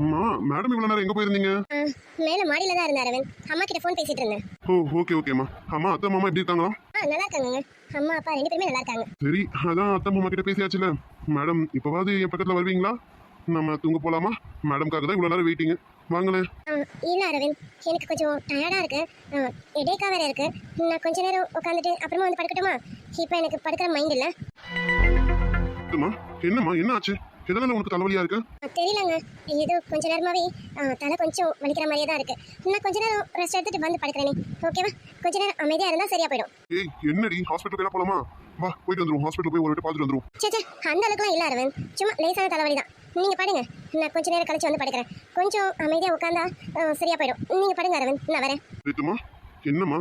அம்மா மேடம் இவ்வளவு நேரம் எங்க போயிருந்தீங்க? மேல மாடியில தான் இருந்தேன் அரவிந்த். அம்மா கிட்ட ஃபோன் பேசிட்டு இருந்தேன். ஓ ஓகே ஓகேம்மா. அம்மா அத்தை மாமா எப்படி இருக்காங்களா? நல்லா இருக்காங்க. அம்மா அப்பா ரெண்டு பேருமே நல்லா இருக்காங்க. சரி, அதான் அத்தை மாமா கிட்ட பேசியாச்சுல. மேடம் இப்பவாது என் பக்கத்துல வருவீங்களா? நம்ம தூங்க போலாமா? மேடம்காக தான் இவ்வளவு நேரம் வெயிட்டிங். வாங்களேன். இல்ல அரவிந்த், எனக்கு கொஞ்சம் டயர்டா இருக்கு. ஹெடேக்கா வேற இருக்கு. நான் கொஞ்ச நேரம் உட்காந்துட்டு அப்புறமா வந்து படுக்கட்டுமா? இப்போ எனக்கு படுக்கிற மைண்ட் இல்ல. என்னம்மா என்ன ஆச்சு? எதனால உனக்கு தலைவலியா இருக்கு? தெரியலங்க, ஏதோ கொஞ்ச நேரமாவே தலை கொஞ்சம் வலிக்கிற மாதிரியே தான் இருக்கு. நான் கொஞ்ச நேரம் ரெஸ்ட் எடுத்துட்டு வந்து படுக்கிறேனே. ஓகேவா? கொஞ்ச நேரம் அமைதியா இருந்தா சரியா போயிடும். ஏய் என்னடி, ஹாஸ்பிடல் போய் போலாமா? வா போயிட்டு வந்துருவோம். ஹாஸ்பிடல் போய் ஒரு வாட்டி பார்த்துட்டு வந்துருவோம். சே அந்த அளவுக்குலாம் இல்ல அரவிந்த், சும்மா லேசான தலைவலி தான். நீங்க படுங்க, நான் கொஞ்ச நேரம் கழிச்சு வந்து படுக்கிறேன். கொஞ்சம் அமைதியா உட்காந்தா சரியா போயிடும். நீங்க படுங்க அரவிந்த், நான் வரேன். ரித்துமா என்னம்மா,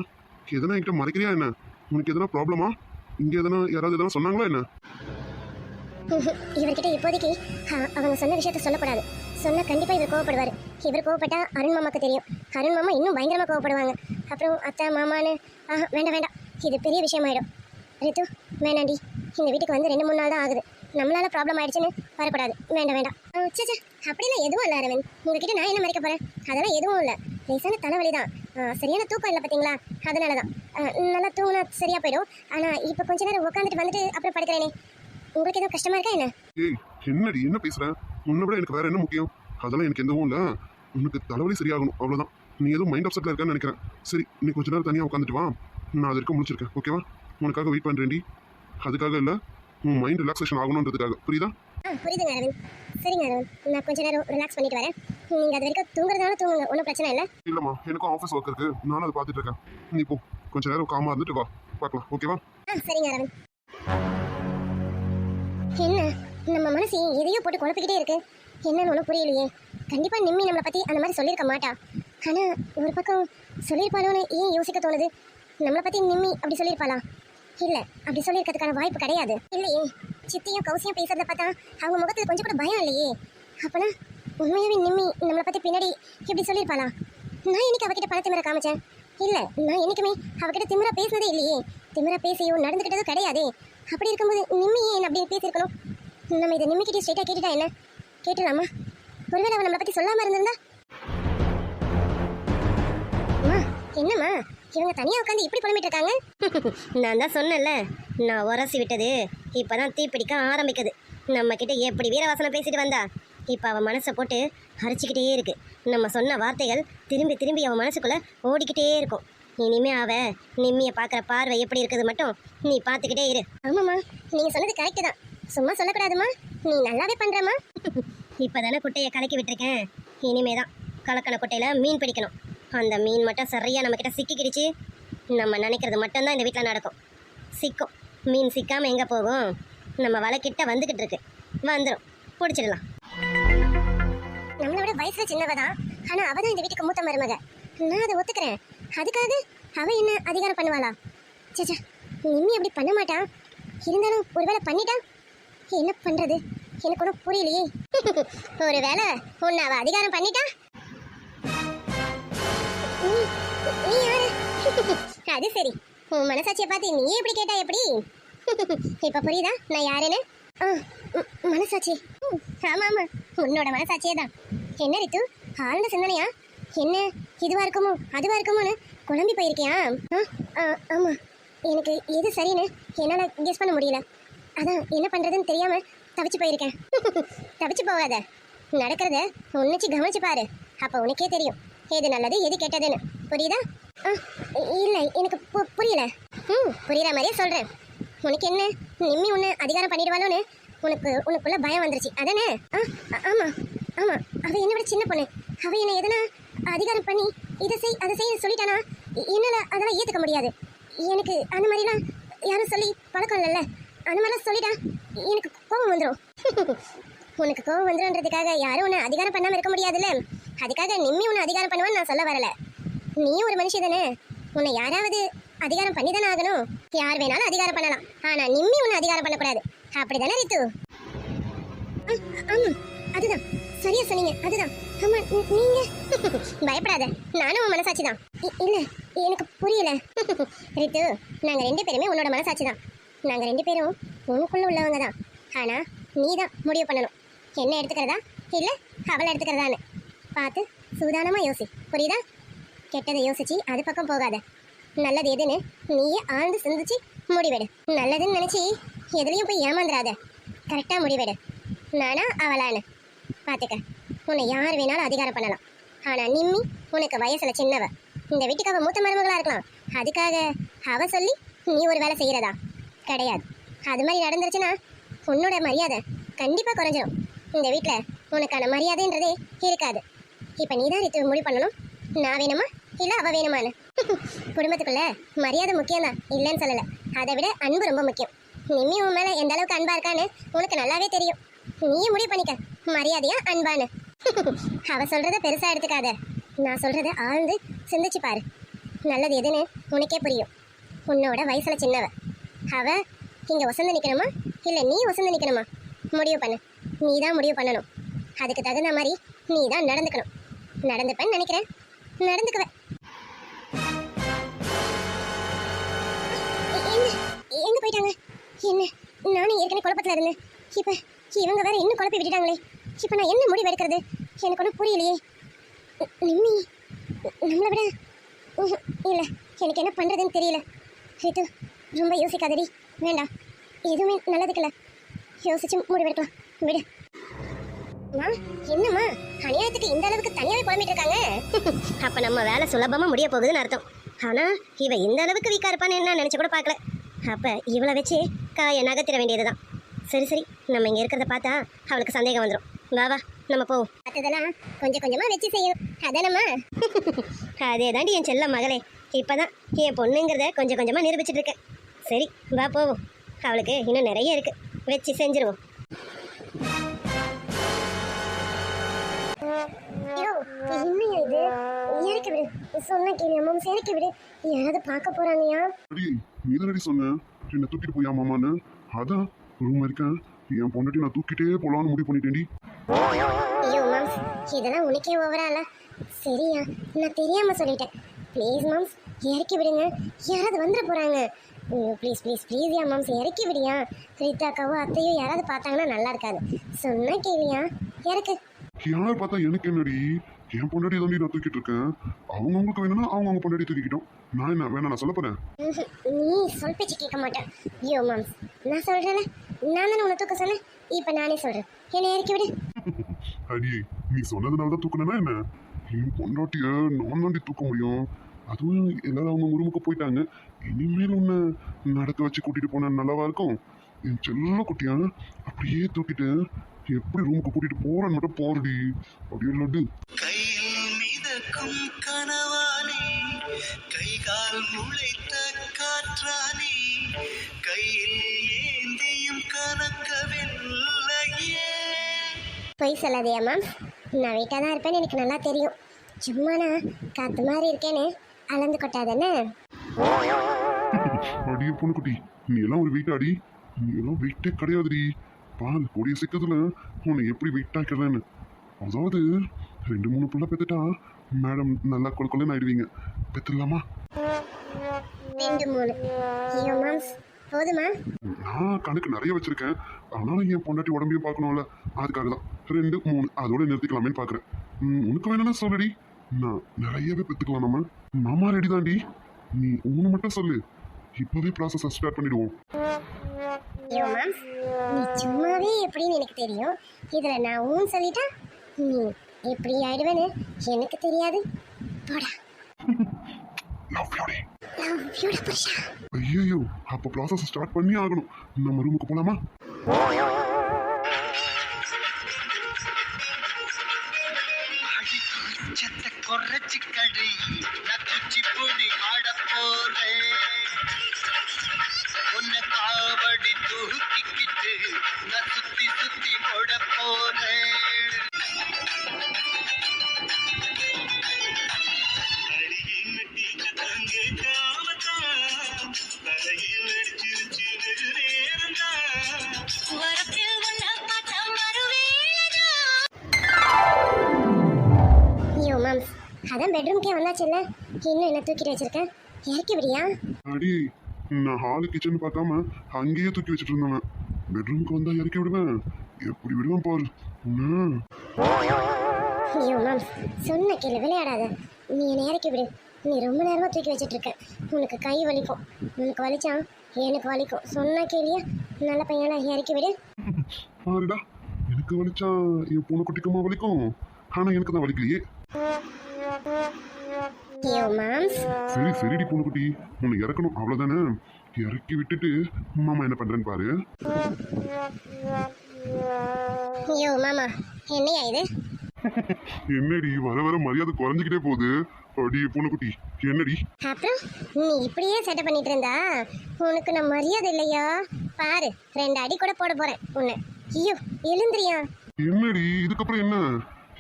எதனா என்கிட்ட மறைக்கிறியா என்ன? உனக்கு எதனா ப்ராப்ளமா? இங்க எதனா யாராவது எதனா சொன்னாங்களா என்ன? இவர்கிட்ட இப்போதைக்கு அவங்க சொன்ன விஷயத்த சொல்லக்கூடாது. சொன்னா கண்டிப்பா இவர் கோவப்படுவார். இவர் கோவப்பட்டா அருண் மாமாக்கு தெரியும். அருண் மாமா இன்னும் பயங்கரமா கோவப்படுவாங்க. அப்புறம் அத்தை மாமான்னு வேண்டாம், இது பெரிய விஷயமாயிடும். ரித்து வேணாண்டி, இந்த வீட்டுக்கு வந்து 2-3 நாள் தான் ஆகுது. நம்மளால ப்ராப்ளம் ஆயிடுச்சுன்னு வரக்கூடாது. வேண்டாம். சே அப்படிலாம் எதுவும் இல்லை அரவிந்த். உங்ககிட்ட நான் என்ன மறைக்க போறேன்? அதெல்லாம் எதுவும் இல்லை. லேசான தலைவலி தான். சரியான தூக்கம் இல்லை பார்த்தீங்களா? அதனால தான். நல்லா தூங்கினா சரியா போயிடும். ஆனா இப்போ கொஞ்ச நேரம் உட்காந்துட்டு வந்துட்டு அப்புறம் படுக்கிறேனே. உங்களுக்கு எதுவும் கஷ்டமா இருக்கா என்ன? ஏய் என்னடி என்ன பேசுற? உன்னை விட எனக்கு வேற என்ன முக்கியம்? அதெல்லாம் எனக்கு எதுவும் இல்லை. உனக்கு தலைவலி சரியாகணும் அவ்வளோதான். நீ எதுவும் மைண்ட் அப்செட்ல இருக்கான்னு நினைக்கிறேன். சரி, நீ கொஞ்ச நேரம் தனியாக உட்காந்துட்டு வா. நான் அது வரைக்கும் முடிச்சிருக்கேன். ஓகேவா? உனக்காக வெயிட் பண்ணுறேன்டி. அதுக்காக இல்லை, உன் மைண்ட் ரிலாக்ஸேஷன் ஆகணுன்றதுக்காக. புரியுதா? புரியுதுங்க அரவிந்த். சரிங்க அரவிந்த், நான் கொஞ்ச நேரம் ரிலாக்ஸ் பண்ணிட்டு வரேன். நீங்கள் அது வரைக்கும் தூங்குறதுனால தூங்குங்க, ஒன்றும் பிரச்சனை இல்லை. இல்லைம்மா, எனக்கும் ஆஃபீஸ் ஒர்க் இருக்கு. நானும் அதை பார்த்துட்டு இருக்கேன். நீ போ, கொஞ்ச நேரம் காமா இருந்துட்டு வா, பார்க்கலாம். ஓகேவா? சரிங்க அரவிந்த். என்ன நம்ம மனசு எதையோ போட்டு குழப்பிக்கிட்டே இருக்கு. என்னன்னு ஒன்றும் புரியலையே. கண்டிப்பாக நிம்மி நம்மளை பற்றி அந்த மாதிரி சொல்லியிருக்க மாட்டா. ஆனால் ஒரு பக்கம் சொல்லியிருப்பாளோன்னு ஏன் யோசிக்க தோணுது. நம்மளை பற்றி நிம்மி அப்படி சொல்லியிருப்பாளா? இல்லை, அப்படி சொல்லியிருக்கிறதுக்கான வாய்ப்பு கிடையாது. இல்லையே, சித்தியும் கௌசியும் பேசுறத பார்த்தா அவங்க முகத்தில் கொஞ்சம் கூட பயம் இல்லையே. அப்போனா உண்மையாகவே நிம்மி நம்மளை பற்றி பின்னாடி இப்படி சொல்லியிருப்பாளா? நான் என்னைக்கு அவகிட்ட பண திமிர காமிச்சேன்? இல்லை, நான் என்றைக்குமே அவகிட்ட திமிரா பேசினதே இல்லையே. திமிரா பேசியும் நடந்துக்கிட்டதும் கிடையாதே. அப்படி இருக்கும்போது நிம்மி ஏன் அப்படின்னு பேசியிருக்கணும்? நம்ம இதை நிம்மிக்கிட்டே ஸ்ட்ரெயிட்டாக கேட்டுட்டா என்ன? கேட்டுடலாமா? ஒருவேளை அவன் நம்மளை பற்றி சொல்லாமல் இருந்திருந்தா? அம்மா என்னம்மா இவங்க தனியாக உட்காந்து இப்படி புலம்பிட்டு இருக்காங்க? நான் தான் சொன்னேன்ல, நான் உரசி விட்டது இப்போதான் தீப்பிடிக்க ஆரம்பிக்குது. நம்ம கிட்ட எப்படி வீரவாசனை பேசிட்டு வந்தா இப்போ அவன் மனசை போட்டு அரைச்சிக்கிட்டே இருக்கு. நம்ம சொன்ன வார்த்தைகள் திரும்பி திரும்பி அவன் மனசுக்குள்ளே ஓடிக்கிட்டே இருக்கும். இனிமே அவ நிம்மியை பார்க்குற பார்வை எப்படி இருக்குது மட்டும் நீ பார்த்துக்கிட்டே இரு. ஆமாம்மா, நீங்கள் சொன்னது கரெக்டு தான். சும்மா சொல்லக்கூடாதுமா, நீ நல்லாவே பண்ணுறம்மா. இப்போ தானே குட்டையை கலக்கி விட்டுருக்கேன். இனிமே தான் கலக்கண குட்டையில் மீன் பிடிக்கணும். அந்த மீன் மட்டும் சரியாக நம்மக்கிட்ட சிக்கிக்கிடுச்சு, நம்ம நினைக்கிறது மட்டும்தான் இந்த வீட்டில் நடக்கும். சிக்கும். மீன் சிக்காமல் எங்கே போகும்? நம்ம வலைக்கிட்ட வந்துக்கிட்டு இருக்கு. வந்துடும், பிடிச்சிடலாம். நம்மளோட வயசுல சின்னவ தான், ஆனால் அவள் தான் இந்த வீட்டுக்கு மூத்த மருமக. நான் அதை ஒத்துக்கிறேன். அதுக்காக அவள் என்ன அதிகாரம் பண்ணுவாளா? சேச்சா, நிம்மி அப்படி பண்ண மாட்டான். இருந்தாலும் ஒருவேளை பண்ணிட்டா என்ன பண்ணுறது? எனக்கு ஒன்றும் புரியலையே. ஒரு வேளை உன்னை அவள் அதிகாரம் பண்ணிட்டா? நீ யாரு? அது சரி, உன் மனசாட்சியை பார்த்து நீ எப்படி கேட்டா எப்படி? இப்போ புரியுதா நான் யாருன்னு? மனசாட்சி. ஆமாம், உன்னோட மனசாட்சியே தான். என்ன ரித்து, ஆழ்ந்த சிந்தனையா? என்ன இதுவா இருக்குமோ அதுவா இருக்குமோன்னு குழம்பி போயிருக்கியா? ஆமாம், எனக்கு எது சரின்னு என்னால் கெஸ் பண்ண முடியல. அதான் என்ன பண்ணுறதுன்னு தெரியாமல் தவிச்சு போயிருக்கேன். தவிச்சு போகாத, நடக்கிறத உன்னிச்சு கவனிச்சு பாரு. அப்போ உனக்கே தெரியும் எது நல்லது எது கெட்டதுன்னு. புரியுதா? இல்லை, எனக்கு புரியல. புரியுற மாதிரியே சொல்கிறேன். உனக்கு என்ன, நிம்மி உன்னை அதிகாரம் பண்ணிடுவாளோன்னு உனக்குள்ள பயம் வந்துருச்சு அதானே? ஆமாம், அவள் என்னை விட சின்ன பொண்ணு. அவள் என்னை எதனா அதிகாரம் பண்ணி இதை செய் அதை செய்ய சொல்லிட்டானா என்னால் அதெல்லாம் ஏற்றுக்க முடியாது. எனக்கு அந்த மாதிரிலாம் யாரும் சொல்லி பழக்கம் இல்லைல்ல. அந்த மாதிரிலாம் சொல்லிட்டா எனக்கு கோபம் வந்துடும். உனக்கு கோபம் வந்துடும்ன்றதுக்காக யாரும் உன்னை அதிகாரம் பண்ணாமல் இருக்க முடியாதுல்ல. அதுக்காக நிம்மி உன்னை அதிகாரம் பண்ணுவான்னு நான் சொல்ல வரலை. நீயும் ஒரு மனுஷி தானே, உன்னை யாராவது அதிகாரம் பண்ணி தானே ஆகணும். யார் வேணாலும் அதிகாரம் பண்ணலாம், ஆனால் நிம்மி உன்னை அதிகாரம் பண்ணக்கூடாது. அப்படி தானே ரித்து? ஆமாம், அதுதான் சரியா சொன்னீங்க. அதுதான். ஆமாம், நீங்கள் பயப்படாத, நானும் உன் மனசாட்சி தான். இல்லை, எனக்கு புரியல. ரித்து, நாங்கள் 2 பேருமே உன்னோட மனசாட்சி தான். நாங்கள் 2 பேரும் உனக்குள்ளே உள்ளவங்க தான். ஆனால் நீ தான் முடிவு பண்ணணும், என்ன எடுத்துக்கிறதா இல்லை அவளை எடுத்துக்கிறதான்னு. பார்த்து சூதானமா யோசி, புரியுதா? கெட்டதை யோசிச்சு அது பக்கம் போகாத. நல்லது எதுன்னு நீயே ஆழ்ந்து சிந்திச்சு முடிவெடு. நல்லதுன்னு நினைச்சு எதுலயும் போய் ஏமாந்துடாத. கரெக்டா முடிவெடு. நானா அவளான்னு பாத்துக்க. உன்னை யார் வேணாலும் அதிகாரம் பண்ணலாம். ஆனா நிம்மி உனக்கு வயசுல சின்னவ. இந்த வீட்டுக்கு அவ மூத்த மருமகளா இருக்கலாம். அதுக்காக அவ சொல்லி நீ ஒரு வேலை செய்யறதா? கிடையாது. அது மாதிரி நடந்துருச்சுன்னா உன்னோட மரியாதை கண்டிப்பா குறைஞ்சிடும். இந்த வீட்டுல உனக்கான மரியாதைன்றதே இருக்காது. இப்ப நீதான் ரித்து முடிவு பண்ணணும். நான் வேணுமா இல்ல அவ வேணுமான்னு. குடும்பத்துக்குள்ள மரியாதை முக்கியம் தான், இல்லைன்னு சொல்லல. அதை விட அன்பு ரொம்ப முக்கியம். நிம்மி உன் மேல எந்த அளவுக்கு அன்பா இருக்கான்னு உனக்கு நல்லாவே தெரியும். நீயே முடிவு பண்ணிக்க, மரியாதையா அன்பான்னு. அவ சொல்றத பெருசா எடுத்துக்காத. நான் சொல்றத ஆழ்ந்து சிந்திச்சு பாரு. நல்லது எதுன்னு உனக்கே புரியும். உன்னோட வயசுல சின்னவ. அவ இங்க வசந்து நிக்கணுமா இல்ல நீ வசந்து நிக்கணுமா? முடிவு பண்ணு. நீ தான் முடிவு பண்ணணும். அதுக்கு தகுந்த மாதிரி நீ தான் நடந்துக்கணும். நடந்துப்பேன்னு நினைக்கிறேன், நடந்துக்குவேன். எங்க போயிட்டாங்க? என்ன, நானும் ஏற்கனவே குழப்பத்துல இருந்தேன். இப்ப இவங்க வேற இன்னும் குழப்பி விட்டுட்டாங்களே. இப்ப நான் என்ன முடிவு எடுக்கிறது? எனக்கு ஒன்றும் புரியலையே. நிம்மி நம்மளை விட இல்ல, எனக்கு என்ன பண்றதுன்னு தெரியல. ரித்து ரொம்ப யோசிக்காதடி. வேண்டாம், எதுவுமே நல்லதுக்குல. யோசிச்சு முடிவெடுக்கலாம், விடு. என்னம்மா அநியாயத்துக்கு இந்த அளவுக்கு தனியாவே குழம்பிட்டு இருக்காங்க? அப்ப நம்ம வேலை சுலபமா முடிய போகுதுன்னு அர்த்தம். ஆனா இவ இந்த அளவுக்கு வீக்கா இருப்பான்னு என்ன நினைச்சு கூட பார்க்கல. அப்ப இவளை வச்சு காயை நகர்த்திட வேண்டியதுதான். சரி சரி, நம்ம இங்க இருக்கிறத பார்த்தா அவளுக்கு சந்தேகம் வந்துடும். வா வா நம்ம போவோம். அதெல்லாம் கொஞ்சம் கொஞ்சமா வச்சு செய்யும். அதானம்மா? அதே தாண்டி என் செல்ல மகளே. இப்பதான் என் பொண்ணுங்கிறத கொஞ்சம் கொஞ்சமா நிரூபிச்சுட்டு இருக்கேன். சரி வா போவோம். அவளுக்கு இன்னும் நிறைய இருக்கு, வச்சு செஞ்சிருவோம். என்னையா இது? இறக்கி விடு, சொன்ன கேள்வி அம்மா, இறக்கி விடு. யாராவது பார்க்க போறாங்கயா? நீ தானடி சொன்ன என்ன தூக்கிட்டு போயா மாமான்னு. அதான் ரூம் இருக்கேன், என் பொண்டாட்டி நான் தூக்கிட்டே போலான்னு முடிவு பண்ணிட்டேன்டி. ஐயோ மாம்ஸ், இதெல்லாம் உனக்கே ஓவரால. சரியா, நான் தெரியாம சொல்லிட்டேன். ப்ளீஸ் மாம்ஸ், இறக்கி விடுங்க. யாராவது வந்துட போறாங்க. Please please please yeah moms, இறக்கி விடியா. ரீதாக்காவோ அத்தையோ யாராவது பார்த்தாங்கன்னா நல்லா இருக்காது. சொன்னா கேளியா, இறக்கு. யார் பார்த்தா எனக்கு என்னடி, என் பொண்டாட்டி தாண்டி நான் தூக்கிட்டு இருக்கேன். அவங்கவுங்களுக்கு வேணும்னா அவங்க பொண்டாட்டி தூக்கிக்கிட்டோம். நான் என்ன வேணா நான் சொல்ல போறேன்? நீ சொல் பேச்சு கேட்க மாட்டேன். ஐயோ மாம்ஸ், நான் சொல்றேன்ல, நான் தானே உன்னை தூக்க சொன்னேன். இப்போ நானே சொல்றேன், என்னை இறக்கி விடு. அடி, நீ சொன்னதுனால தான் தூக்கினா என்ன? என் பொண்டாட்டிய நான் தாண்டி தூக்க முடியும். அதுவும் எல்லாரும் அவங்க ரூமுக்கு போயிட்டாங்க. இனிமேல் உன்னை நடக்க வச்சு கூட்டிட்டு போனா நல்லாவா இருக்கும்? என் செல்ல குட்டியா அப்படியே தூக்கிட்டு எப்படி ரூமுக்கு கூட்டிட்டு போறேன்னு மட்டும் போறடி. அப்படியே லட்டு. கையில் மிதக்கும் கனவானி, கைகால் முளைத்த காற்றானி, கையில் ஏந்தியும் கனக்கவில்லையே. பொய் சொல்லாதேயா மேம், நான் வெயிட்டாக தான் இருப்பேன்னு எனக்கு நல்லா தெரியும். சும்மா நான் காத்து மாதிரி இருக்கேன்னு அளந்து கொட்டாதானே? அடியே பொண்ணு குட்டி, நீ எல்லாம் ஒரு வெயிட் அடி. நீ எல்லாம் வெயிட்டே கிடையாதுடி. பாரு கூடிய சீக்கிரத்துல உன்னை எப்படி வெயிட் ஆக்கிறேன்னு. அதாவது 2-3 பிள்ளை பெத்துட்டா மேடம் நல்லா கொள்ளைன்னு ஆயிடுவீங்க. பெத்துடலாமா? 2-3 ஐயோ மேம்ஸ், போதுமா? நான் கணக்கு நிறைய வச்சிருக்கேன். ஆனாலும் என் பொண்டாட்டி உடம்பையும் பார்க்கணும்ல, அதுக்காக தான் 2-3 அதோட நிறுத்திக்கலாமேன்னு பார்க்குறேன். உனக்கு வேணும்னா சொல்லடி, நான் நிறையவே பெற்றுக்கலாம். நம்ம மாமா ரெடி தாண்டி, நீ ஒன்று மட்டும் சொல்லு, இப்போவே ப்ராசஸ் ஸ்டார்ட் பண்ணிடுவோம். ஐயோ மேம்ஸ், நீ சும்மாவே எப்படின்னு எனக்கு தெரியும். இதில் நான் ஊன்னு சொல்லிட்டா நீ எப்படி ஆயிடுவேன்னு எனக்கு தெரியாது. போடா. ஐயோ, அப்போ ப்ராசஸ் ஸ்டார்ட் பண்ணி ஆகணும். நம்ம ரூமுக்கு போலாமா? குறைச்சிக்கடி நான் குச்சிப்புடி ஆட போறேன். உன்னை காவடி தூக்கிக்கிட்டு நான் சுத்தி சுத்தி போட போறேன். அதான் பெட்ரூம்க்கே வந்தாச்சுல்ல, இன்னும் என்ன தூக்கிட்டு வச்சிருக்கேன்? இறக்கி விடியா. அடி, நான் ஹாலு கிச்சன் பார்க்காம அங்கேயே தூக்கி வச்சுட்டு இருந்தேன். பெட்ரூமுக்கு வந்தா இறக்கி விடுவேன். எப்படி விடுவேன் பாரு. ஐயோ மேம், சொன்ன கேளு, விளையாடாத. நீ என்னை இறக்கி விடு. நீ ரொம்ப நேரமாக தூக்கி வச்சிட்டு இருக்க. உனக்கு கை வலிக்கும். உனக்கு வலிச்சா எனக்கு வலிக்கும். சொன்ன கேளியா? நல்ல பையனா, இறக்கி விடு. பாருடா, எனக்கு வலிச்சா என் பூனை குட்டிக்குமா வலிக்கும், ஆனா எனக்கு தான் வலிக்கலையே. ஐயோ மேம். சரி சரிடி பூனை குட்டி, உன்னை இறக்கணும் அவ்வளவுதானே. இறக்கி விட்டுட்டு மாமா என்ன பண்றேன்னு பாரு. ஐயோ மாமா, என்னையா இது? என்னடி வர வர மரியாதை குறைஞ்சிக்கிட்டே போகுது. அடி பூனைக்குட்டி, என்னடி? அப்புறம் நீ இப்படியே செட்டப் பண்ணிட்டு இருந்தா உனக்கு நான் மரியாதை இல்லையா? பாரு, 2 அடி கூட போட போறேன் உன்னை. ஐயோ, எழுந்திரியா. என்னடி இதுக்கப்புறம் என்ன?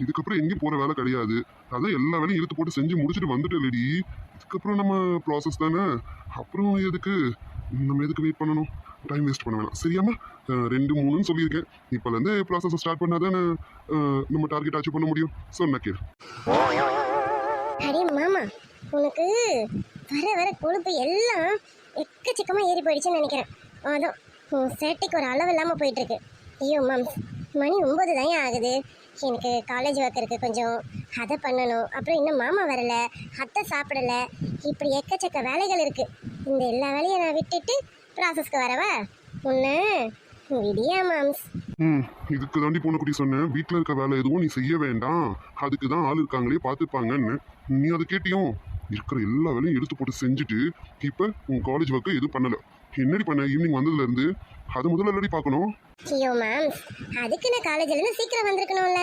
இதுக்கப்புறம் எங்கேயும் போற வேலை கிடையாது. அதான் எல்லா வேலையும் இழுத்து போட்டு செஞ்சு முடிச்சுட்டு வந்துட்டு இல்லடி. இதுக்கப்புறம் நம்ம ப்ராசஸ் தானே. அப்புறம் நம்ம எதுக்கு வெயிட் பண்ணணும்? டைம் வேஸ்ட் பண்ண வேணாம், சரியாம்மா? 2 3ன்னு சொல்லியிருக்கேன். இப்போலேருந்து ப்ராசஸை ஸ்டார்ட் பண்ணாதானே நம்ம டார்கெட் அச்சீவ் பண்ண முடியும். சொன்ன கேள். அடே மாமா, உனக்கு வர வர கொழுப்பு எல்லாம் எக்கச்சக்கமா ஏறி போயிடுச்சுன்னு நினைக்கிறேன். அதான் உன் சேட்டைக்கு ஒரு அளவு இல்லாமல் போயிட்டு இருக்கு. ஐயோ மேம், மணி 9 தான் ஆகுது. எனக்கு காலேஜ் ஒர்க் இருக்கு கொஞ்சம், அதை பண்ணணும். அப்புறம் இன்னும் மாமா வரல, அத்தை சாப்பிடல. இப்படி எக்கச்சக்க வேலைகள் இருக்கு. இந்த எல்லா வேலையும் நான் விட்டுட்டு ப்ராசஸ்க்கு வரவா? உன்னை விடியா மாம்ஸ். இதுக்கு தாண்டி பூனைக்குட்டி சொன்னேன், வீட்டில் இருக்க வேலை எதுவும் நீ செய்ய வேண்டாம், அதுக்கு தான் ஆள் இருக்காங்களே பார்த்துப்பாங்கன்னு. நீ அதை கேட்டியும்? இருக்கிற எல்லா வேலையும் எடுத்து போட்டு செஞ்சுட்டு இப்போ உன் காலேஜ் ஒர்க்கை எதுவும் பண்ணலை. என்னடி பண்ண? ஈவினிங் வந்ததுலேருந்து அதை முதல்ல எல்லாடி பார்க்கணும். ஐயோ மேம், அதுக்கு நான் காலேஜ்லேருந்து சீக்கிரம் வந்திருக்கணும்ல.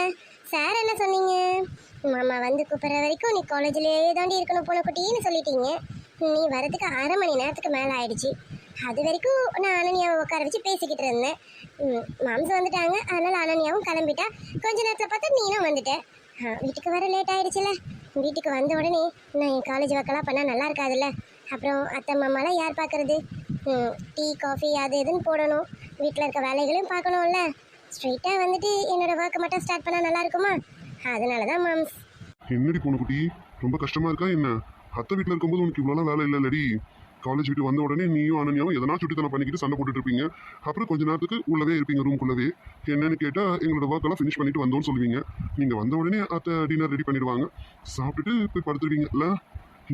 சார் என்ன சொன்னீங்க? மாமா வந்து கூப்பிட்ற வரைக்கும் நீ காலேஜ்லேயே தாண்டி இருக்கணும் பூனைக்குட்டின்னு சொல்லிட்டீங்க. நீ வரதுக்கு 1/2 மணி நேரத்துக்கு மேலே ஆயிடுச்சு. அது வரைக்கும் நான் அனன்யாவை உட்கார வச்சு பேசிக்கிட்டு இருந்தேன். மாம்ஸ் வந்துட்டாங்க, அதனால அனன்யாவும் கிளம்பிட்டா. கொஞ்ச நேரத்தில் பார்த்தா நீனும் வந்துட்ட. வீட்டுக்கு வர லேட் ஆயிடுச்சுல. வீட்டுக்கு வந்த உடனே நான் என் காலேஜ் ஒர்க்கெல்லாம் பண்ணால் நல்லா இருக்காதுல்ல. அப்புறம் அத்தை மாமாலாம் யார் பார்க்கறது? டீ காஃபி அது இதுன்னு போடணும். வீட்டில் இருக்க வேலைகளையும் பார்க்கணும்ல. ஸ்ட்ரெயிட்டாக வந்துட்டு என்னோட ஒர்க்கை மட்டும் ஸ்டார்ட் பண்ணால் நல்லா இருக்குமா? அதனால தான் மாம்ஸ். என்னடி பூனைக்குட்டி, ரொம்ப கஷ்டமா இருக்கா என்ன? அத்தை வீட்டில் இருக்கும்போது உனக்கு இவ்வளோலாம் வேலை இல்லைல்லடி. காலேஜ் விட்டு வந்த உடனே நீயும் அனன்யாவும் எதனா சுட்டித்தனம் பண்ணிக்கிட்டு சண்டை போட்டுட்டு இருப்பீங்க. அப்புறம் கொஞ்ச நேரத்துக்கு உள்ளவே இருப்பீங்க ரூம்குள்ளவே. என்னன்னு கேட்டால் எங்களோட ஒர்க்கெல்லாம் ஃபினிஷ் பண்ணிட்டு வந்தோன்னு சொல்லுவீங்க. நீங்கள் வந்த உடனே அத்தை டின்னர் ரெடி பண்ணிடுவாங்க. சாப்பிட்டுட்டு போய் படுத்துருவீங்கல்ல.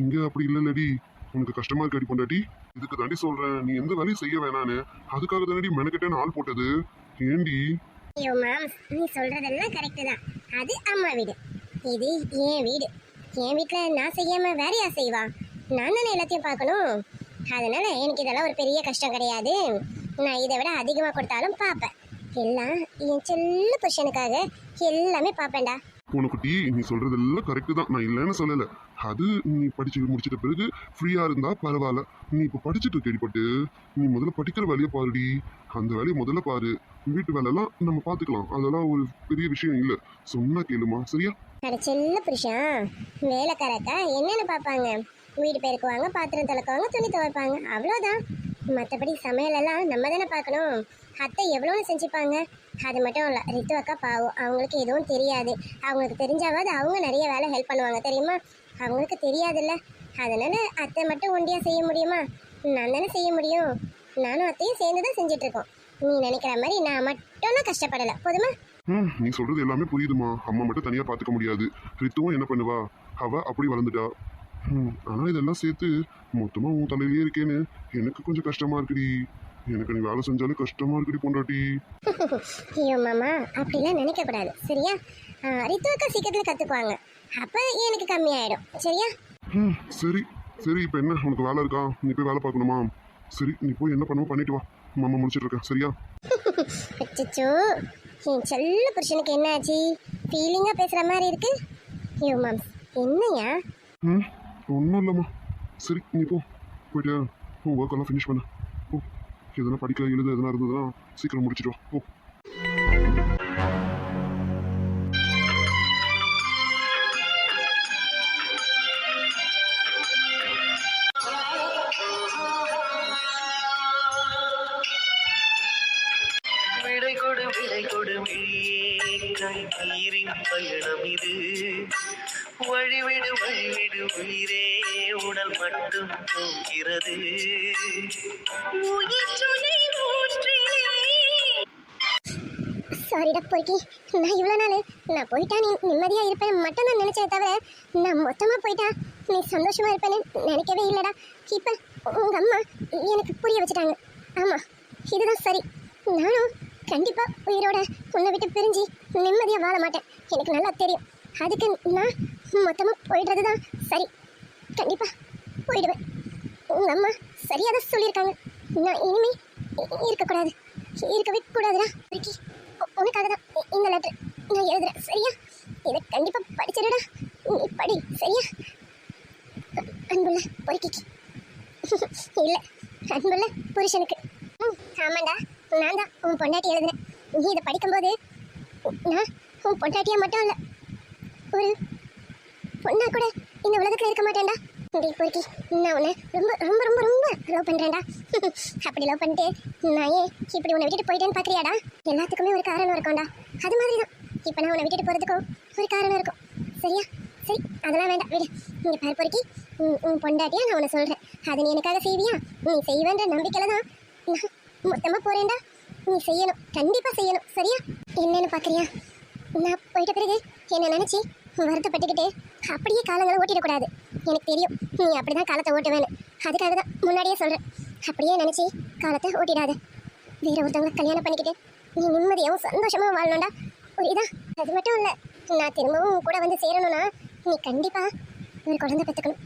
இங்கே அப்படி இல்லைல்லடி. உனக்கு கஷ்டமா இருக்காடி பொண்டாட்டி. இதுக்கு தாண்டி சொல்கிறேன், நீ எந்த வேலையும் செய்ய வேணான்னு. அதுக்காக தானடி மெனக்கிட்டேன்னு ஆள் போட்டது. ஏண்டி? ஐயோ மாம்ஸ், நீ சொல்கிறதெல்லாம் கரெக்டு தான். அது அம்மா வீடு, இது என் வீடு. என் வீட்டில் நான் செய்யாமல் வேற யார் செய்வா? நான் தானே எல்லாத்தையும் பார்க்கணும். அதனால எனக்கு இதெல்லாம் ஒரு பெரிய கஷ்டம் கிடையாது. நான் இதை விட அதிகமாக கொடுத்தாலும் பார்ப்பேன். எல்லாம் என் செல்ல புருஷனுக்காக எல்லாமே பார்ப்பேன்டா. பூனைக்குட்டி, நீ சொல்றதெல்லாம் கரெக்டு தான், நான் இல்லைன்னு சொல்லலை. அது நீ படிச்சு முடிச்சிட்ட பிறகு ஃப்ரீயாக இருந்தா பரவாயில்ல. நீ இப்போ படிச்சுட்டு கேள்விப்பட்டு நீ முதல்ல படிக்கிற வேலையை பாருடி. அந்த வேலையை முதல்ல பாரு. வீட்டு வேலைலாம் நம்ம பார்த்துக்கலாம், அதெல்லாம் ஒரு பெரிய விஷயம் இல்லை. சொன்னா கேளுமா, சரியா? அட செல்ல புருஷன், வேலைக்காரக்கா என்னென்னு பார்ப்பாங்க? வீடு பெருக்குவாங்க, பாத்திரம் துளக்குவாங்க, துணி துவைப்பாங்க, அவ்வளோதான். மற்றபடி சமையலெல்லாம் நம்ம தானே பார்க்கணும். அத்தை எவ்வளோன்னு செஞ்சுப்பாங்க. அது மட்டும் இல்லை, ரித்து அக்கா பாவம், அவங்களுக்கு எதுவும் தெரியாது. அவங்களுக்கு தெரிஞ்சாவது அவங்க நிறைய வேலை ஹெல்ப் பண்ணுவாங்க தெரியுமா? அவங்களுக்கு தெரியாதுல்ல. அதனால அத்தை மட்டும் ஒண்டியாக செய்ய முடியுமா? நான் தானே செய்ய முடியும். நானும் அத்தையும் சேர்ந்து தான் செஞ்சிட்ருக்கோம். நீ நினைக்கிற மாதிரி நான் மட்டும்லாம் கஷ்டப்படலை, போதுமா? நீ சொல்றது எல்லாமே புரியுதுமா. அம்மா மட்டும் தனியாக பார்த்துக்க முடியாது. ரித்துவும் என்ன பண்ணுவா? அவ அப்படி வளர்ந்துட்டா. ஆனால் இதெல்லாம் சேர்த்து மொத்தமாக உன் தலையிலேயே இருக்கேன்னு எனக்கு கொஞ்சம் கஷ்டமா இருக்குடி. எனக்கு நீ வேலை செஞ்சாலும் கஷ்டமா இருக்குடி பொண்டாட்டி. ஐயோ மாமா, அப்படிலாம் நினைக்கக்கூடாது சரியா? ரித்துவக்கா சீக்கிரத்தில் கற்றுக்குவாங்க, அப்போ எனக்கு கம்மியாயிடும் சரியா? சரி சரி, இப்போ என்ன உனக்கு வேலை இருக்கா? நீ போய் வேலை பார்க்கணுமா? சரி, நீ போய் என்ன பண்ணுவோம் பண்ணிட்டு வா. மாமா முடிச்சிட்டு இருக்கேன், சரியா? அச்சோ, என் செல்ல புருஷனுக்கு என்ன ஆச்சு? ஃபீலிங்காக பேசுகிற மாதிரி இருக்கு. ஐயோ மேம், என்னையா? ஒன்றும் இல்லைம்மா. சரி, நீ போயிட்டு உன் ஒர்க்கெல்லாம் ஃபினிஷ் பண்ண. ஓ, எதனா படிக்க எழுத எதனா இருந்ததுன்னா சீக்கிரம் முடிச்சிட்டு வா. ஓ, விடை கொடு நீரின் பயணம் இது. வழிவிடு உயிரே, உடல் மட்டும் போகிறது. சாரிடா பொறுக்கி. நான் இவ்வளோ நாள் நான் போயிட்டா நீ நிம்மதியாக இருப்பேன் மட்டும் தான் நினச்சே தவிர நான் மொத்தமாக போயிட்டா நீ சந்தோஷமா இருப்பேன்னு நினைக்கவே இல்லைடா. இப்போ உங்கள் அம்மா எனக்கு புரிய வச்சுட்டாங்க. ஆமாம், இதுதான் சரி. நானும் கண்டிப்பாக உயிரோட உன்னை விட்டு பிரிஞ்சு நிம்மதியாக வாழ மாட்டேன். எனக்கு நல்லா தெரியும். அதுக்கு நான் மொத்தமாக போயிடுறது தான் சரி. கண்டிப்பாக போயிடுவேன். உங்கள் அம்மா சரியாக தான் சொல்லியிருக்காங்க. நான் இனிமே இருக்கக்கூடாது, இருக்கவே கூடாதுடா. பொறுக்கி, உனக்காக தான் இந்த லெட்டர் நான் எழுதுறேன். சரியா? இதை கண்டிப்பாக படிச்சிடுடா. நீ படி. சரியா? அன்புள்ள பொறுக்கிக்கு இல்லை, அன்புள்ள புருஷனுக்கு. ஆமாண்டா, நான் தான் உன் பொண்டாட்டி எழுதுனேன். நீ இதை படிக்கும்போது நான் உன் பொண்டாட்டியா மட்டும் இல்லை, ஒரு பொண்ணா கூட இந்த உலகத்தில் இருக்க மாட்டேன்டா. டேய் பொறுக்கி, நான் உன்னை ரொம்ப ரொம்ப ரொம்ப ரொம்ப லவ் பண்ணுறேன்டா. அப்படி லவ் பண்ணிட்டு நான் ஏன் இப்படி உன்னை விட்டுட்டு போயிட்டேன்னு பார்க்குறியாடா? எல்லாத்துக்குமே ஒரு காரணம் இருக்கும்டா. அது மாதிரி தான் இப்போ நான் உன்னை விட்டுட்டு போகிறதுக்கும் ஒரு காரணம் இருக்கும். சரியா? சரி, அதெல்லாம் வேண்டாம், விடு. இங்கே பாரு பொறுக்கி, உன் பொண்டாட்டியா நான் உன்னை சொல்கிறேன். அது நீ எனக்காக செய்வியா? நீ செய்வேன்ற நம்பிக்கையில் தான் நான் மொத்தமாக போகிறேன்டா. நீ செய்யணும், கண்டிப்பாக செய்யணும். சரியா? என்னன்னு பார்க்குறியா? நான் போயிட்ட பிறகு என்னை நினச்சி வருத்தப்பட்டுக்கிட்டு அப்படியே காலங்களை ஓட்டிடக்கூடாது. எனக்கு தெரியும் நீ அப்படி தான் காலத்தை ஓட்டுவேன்னு. அதுக்காக தான் முன்னாடியே சொல்கிறேன். அப்படியே நினச்சி காலத்தை ஓட்டிடாத. வேற ஒருத்தவங்களை கல்யாணம் பண்ணிக்கிட்டு நீ நிம்மதியாகவும் சந்தோஷமாகவும் வாழணும்டா. புரியுதா? அது மட்டும் இல்லை, நான் திரும்பவும் உன் கூட வந்து சேரணும்னா நீ கண்டிப்பாக ஒரு குழந்தை பெற்றுக்கணும்.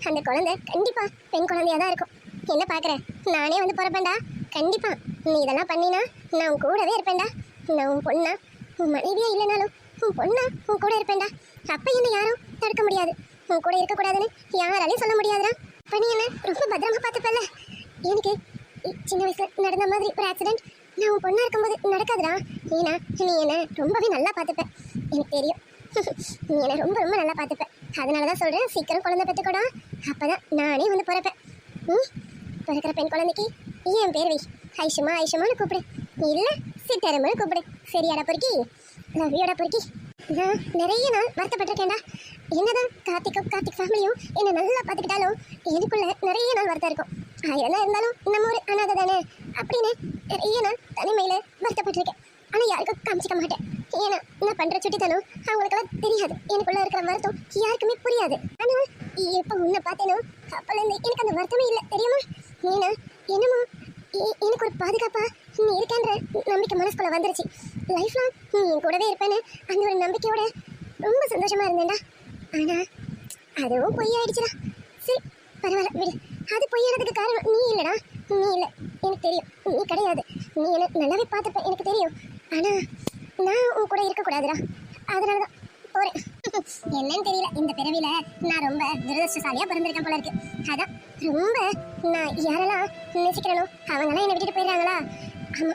அந்த குழந்தை கண்டிப்பாக பெண் குழந்தையாக தான் இருக்கும். என்ன பார்க்குற? நானே வந்து பிறப்பேன்டா. கண்டிப்பாக நீ இதெல்லாம் பண்ணினா நான் உன் கூடவே இருப்பேன்டா. நான் உன் பொண்ணா, உன் மனைவியா இல்லைனாலும் உன் பொண்ணா உன் கூட இருப்பேன்டா. அப்போ என்ன யாரும் தடுக்க முடியாது. உன் கூட இருக்கக்கூடாதுன்னு யாராலையும் சொல்ல முடியாதுடா. அப்போ நீ என்ன ரொம்ப பத்திரமா பார்த்துப்பல. எனக்கு சின்ன வயசுல நடந்த மாதிரி ஒரு ஆக்சிடென்ட் நான் உன் பொண்ணா இருக்கும்போது நடக்காதுடா. ஏன்னா நீ என்ன ரொம்பவே நல்லா பார்த்துப்பேன். எனக்கு தெரியும் நீ என்ன ரொம்ப ரொம்ப நல்லா பார்த்துப்பேன். அதனால தான் சொல்கிறேன், சீக்கிரம் குழந்தை பெற்றுக்கூடா. அப்போ தான் நானே வந்து பிறப்பேன். பிறக்கிற பெண் குழந்தைக்கு என் பேர் வை. ஐஷுமா ஐஷுமான்னு கூப்பிடு, இல்லை சித்தரம்னு கூப்பிடு. சரியாடா பொறுக்கி? லவ்யோட பொறுக்கி. நான் நிறைய நாள் வருத்தப்பட்டிருக்கேன்டா. என்னதான் கார்த்திக் ஃபேமிலியும் என்னை நல்லா பார்த்துக்கிட்டாலும் எனக்குள்ள நிறைய நாள் வருத்தம் இருக்கும். ஆயிரம் இருந்தாலும் நம்ம ஒரு அனாதை தானே அப்படின்னு நிறைய நாள் தனிமையில் வருத்தப்பட்டிருக்கேன். ஆனால் யாருக்கும் காமிச்சிக்க மாட்டேன். ஏன்னா நான் பண்ணுற சுட்டித்தனம் அவங்களுக்கெல்லாம் தெரியாது. எனக்குள்ள இருக்கிற வருத்தம் யாருக்குமே புரியாது. ஆனால் இப்போ உன்னை பார்த்தேனோ அப்போலேருந்து எனக்கு அந்த வருத்தமே இல்லை, தெரியுமா? ஏன்னா என்னமோ எனக்கு ஒரு பாதுகாப்பா நீ இருக்கேன்ற நம்பிக்கை மனசுக்குள்ள வந்துருச்சு. லைஃப் லாங் நீ என் கூடவே இருப்பேன்னு அந்த ஒரு நம்பிக்கையோட ரொம்ப சந்தோஷமா இருந்தேன்டா. ஆனா அதுவும் பொய்யாயிடுச்சுடா. சரி பரவாயில்ல, விடு. அது பொய்யானதுக்கு காரணம் நீ இல்லைடா. நீ இல்லை, எனக்கு தெரியும். நீ கிடையாது. நீ என்ன நல்லாவே பார்த்துப்பேன், எனக்கு தெரியும். ஆனா நான் உன் கூட இருக்கக்கூடாதுடா. அதனாலதான் போறேன். என்னன்னு தெரியல, இந்த பிறவில நான் ரொம்ப துரதிருஷ்டசாலியா பிறந்திருக்கேன் போல இருக்கு. அதான் ரொம்ப நான் யாரெல்லாம் நேசிக்கிறேனோ அவங்கெல்லாம் என்னை விட்டுட்டு போயிடுறாங்களா. ஆமா,